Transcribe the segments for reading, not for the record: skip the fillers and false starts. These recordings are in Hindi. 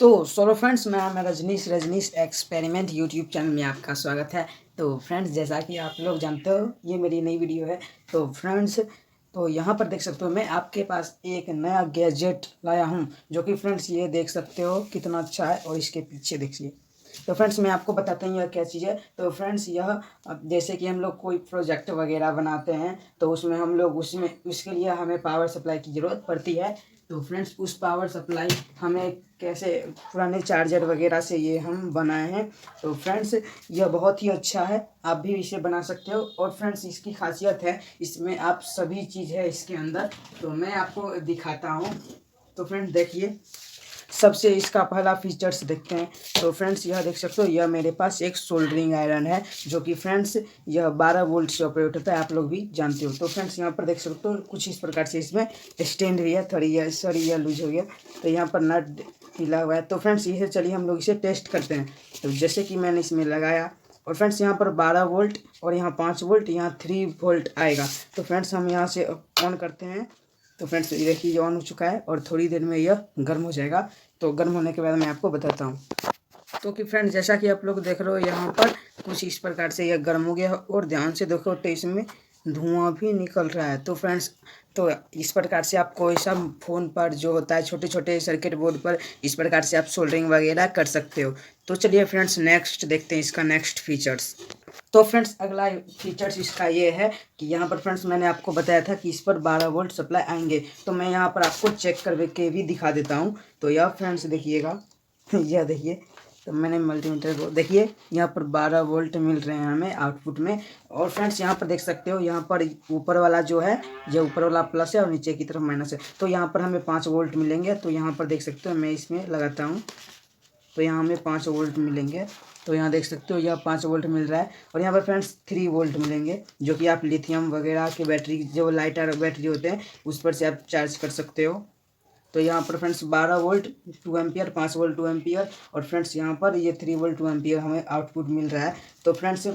तो सोलो फ्रेंड्स, मैं रजनीश एक्सपेरिमेंट यूट्यूब चैनल में आपका स्वागत है। तो फ्रेंड्स, जैसा कि आप लोग जानते हो, ये मेरी नई वीडियो है। तो फ्रेंड्स, तो यहाँ पर देख सकते हो मैं आपके पास एक नया गैजेट लाया हूँ, जो कि फ्रेंड्स ये देख सकते हो कितना अच्छा है। और इसके पीछे देखिए। तो फ्रेंड्स, मैं आपको बताता हूँ यह क्या चीज़ है। तो फ्रेंड्स, यह अब जैसे कि हम लोग कोई प्रोजेक्ट वगैरह बनाते हैं, तो उसमें हम लोग उसके लिए हमें पावर सप्लाई की ज़रूरत पड़ती है। तो फ्रेंड्स, उस पावर सप्लाई हमें कैसे पुराने चार्जर वगैरह से ये हम बनाए हैं। तो फ्रेंड्स, यह बहुत ही अच्छा है, आप भी इसे बना सकते हो। और फ्रेंड्स, इसकी खासियत है, इसमें आप सभी चीज़ है इसके अंदर। तो मैं आपको दिखाता हूँ। तो फ्रेंड्स देखिए, सबसे इसका पहला फीचर्स देखते हैं। तो फ्रेंड्स, यह देख सकते हो, यह मेरे पास एक सोल्डरिंग आयरन है, जो कि फ्रेंड्स यह 12 वोल्ट से ऑपरेट होता है, आप लोग भी जानते हो। तो फ्रेंड्स, यहाँ पर देख सकते हो कुछ इस प्रकार से इसमें स्टैंड भी है। सॉरी, यह लूज हो गया। तो यहाँ पर नट मिला हुआ है। तो फ्रेंड्स, इसे चलिए हम लोग इसे टेस्ट करते हैं। तो जैसे कि मैंने इसमें लगाया, और फ्रेंड्स यहाँ पर 12 वोल्ट और यहाँ 5 वोल्ट, यहाँ 3 वोल्ट आएगा। तो फ्रेंड्स, हम यहाँ से ऑन करते हैं। तो फ्रेंड्स, ये देखिए, ये ऑन हो चुका है और थोड़ी देर में यह गर्म हो जाएगा। तो गर्म होने के बाद मैं आपको बताता हूँ। तो कि फ्रेंड्स, जैसा कि आप लोग देख रहे हो, यहाँ पर कुछ इस प्रकार से यह गर्म हो गया है। और ध्यान से देखो तो इसमें धुआं भी निकल रहा है। तो फ्रेंड्स, तो इस प्रकार से आप कोई सा फ़ोन पर जो होता है, छोटे छोटे सर्किट बोर्ड पर इस प्रकार से आप सोल्डरिंग वगैरह कर सकते हो। तो चलिए फ्रेंड्स, नेक्स्ट देखते हैं इसका नेक्स्ट फीचर्स। तो फ्रेंड्स, अगला फीचर्स इसका ये है कि यहाँ पर फ्रेंड्स मैंने आपको बताया था कि इस पर 12 वोल्ट सप्लाई आएंगे। तो मैं यहाँ पर आपको चेक करके भी दिखा देता हूँ। तो यह फ्रेंड्स देखिएगा, यह देखिए। तो मैंने मल्टीमीटर को देखिए, यहाँ पर 12 वोल्ट मिल रहे हैं हमें आउटपुट में। और फ्रेंड्स, यहाँ पर देख सकते हो, यहाँ पर ऊपर वाला जो है, ये ऊपर वाला प्लस है और नीचे की तरफ माइनस है। तो यहाँ पर हमें 5 वोल्ट मिलेंगे। तो यहाँ पर देख सकते हो, मैं इसमें लगाता हूँ, तो यहाँ हमें 5 वोल्ट मिलेंगे। तो यहाँ देख सकते हो, यह 5 वोल्ट मिल रहा है। और यहाँ पर फ्रेंड्स 3 वोल्ट मिलेंगे, जो कि आप लिथियम वगैरह के बैटरी, जो लाइटर बैटरी होते हैं, उस पर से आप चार्ज कर सकते हो। तो यहाँ पर friends 12 volt 2 ampere, 5 volt 2 ampere, और फ्रेंड्स यहाँ पर ये 3 वोल्ट 2 एम्पियर हमें आउटपुट मिल रहा है। तो फ्रेंड्स,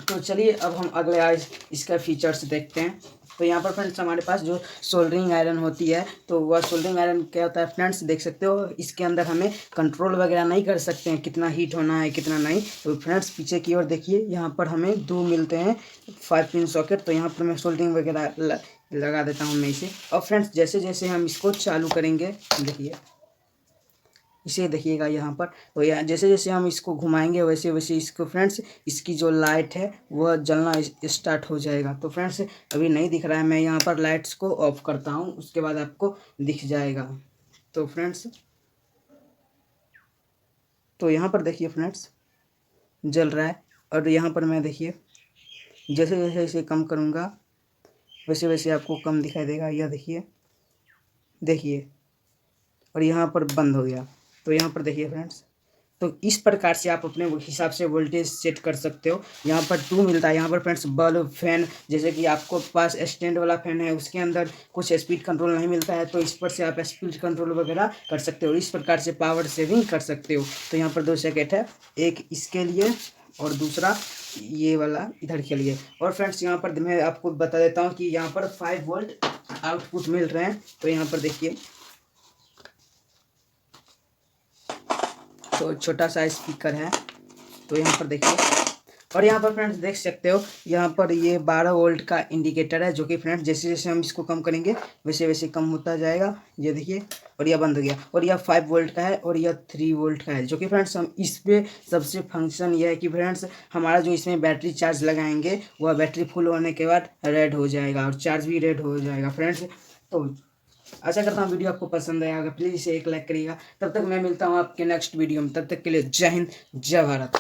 तो चलिए अब हम अगले आज इसका फीचर्स देखते हैं। तो यहाँ पर फ्रेंड्स हमारे पास जो सोल्डरिंग आयरन होती है, तो वह सोल्डरिंग आयरन क्या होता है फ्रेंड्स, देख सकते हो, इसके अंदर हमें कंट्रोल वगैरह नहीं कर सकते हैं, कितना हीट होना है कितना नहीं। तो फ्रेंड्स, पीछे की ओर देखिए, यहाँ पर हमें 2 मिलते हैं 5 पिन सॉकेट। तो यहाँ पर मैं सोल्डरिंग वगैरह लगा देता हूँ मैं इसे। और फ्रेंड्स, जैसे जैसे हम इसको चालू करेंगे, देखिए, इसे देखिएगा यहाँ पर। तो यहाँ जैसे जैसे हम इसको घुमाएंगे, वैसे वैसे इसको फ्रेंड्स, इसकी जो लाइट है वह जलना स्टार्ट हो जाएगा। तो फ्रेंड्स, अभी नहीं दिख रहा है, मैं यहाँ पर लाइट्स को ऑफ करता हूँ, उसके बाद आपको दिख जाएगा। तो फ्रेंड्स, तो यहाँ पर देखिए फ्रेंड्स, जल रहा है। और यहाँ पर मैं देखिए, जैसे जैसे इसे कम करूँगा, वैसे वैसे आपको कम दिखाई देगा। यह देखिए, देखिए, और यहाँ पर बंद हो गया। तो यहाँ पर देखिए फ्रेंड्स, तो इस प्रकार से आप अपने हिसाब से वोल्टेज सेट कर सकते हो। यहाँ पर 2 मिलता है। यहाँ पर फ्रेंड्स बल्ब, फैन, जैसे कि आपको पास स्टैंड वाला फैन है, उसके अंदर कुछ स्पीड कंट्रोल नहीं मिलता है, तो इस पर से आप स्पीड कंट्रोल वगैरह कर सकते हो। इस प्रकार से पावर सेविंग कर सकते हो। तो यहाँ पर 2 सॉकेट है, एक इसके लिए और दूसरा ये वाला इधर के लिए। और फ्रेंड्स, यहाँ पर मैं आपको बता देता हूँ कि यहाँ पर 5 वोल्ट आउटपुट मिल रहे हैं। तो यहाँ पर देखिए, तो छोटा सा स्पीकर है। तो यहाँ पर देखिए, और यहाँ पर फ्रेंड्स देख सकते हो, यहाँ पर ये 12 वोल्ट का इंडिकेटर है, जो कि फ्रेंड्स जैसे जैसे हम इसको कम करेंगे, वैसे वैसे कम होता जाएगा। ये देखिए, और यह बंद हो गया। और यह 5 वोल्ट का है और यह 3 वोल्ट का है, जो कि फ्रेंड्स हम इस पर सबसे फंक्शन यह है कि फ्रेंड्स, हमारा जो इसमें बैटरी चार्ज लगाएंगे, वह बैटरी फुल होने के बाद रेड हो जाएगा और चार्ज भी रेड हो जाएगा फ्रेंड्स। तो आशा करता हूँ वीडियो आपको पसंद आएगा। प्लीज़ इसे एक लाइक करिएगा। तब तक मैं मिलता हूँ आपके नेक्स्ट वीडियो में। तब तक के लिए जय हिंद, जय भारत।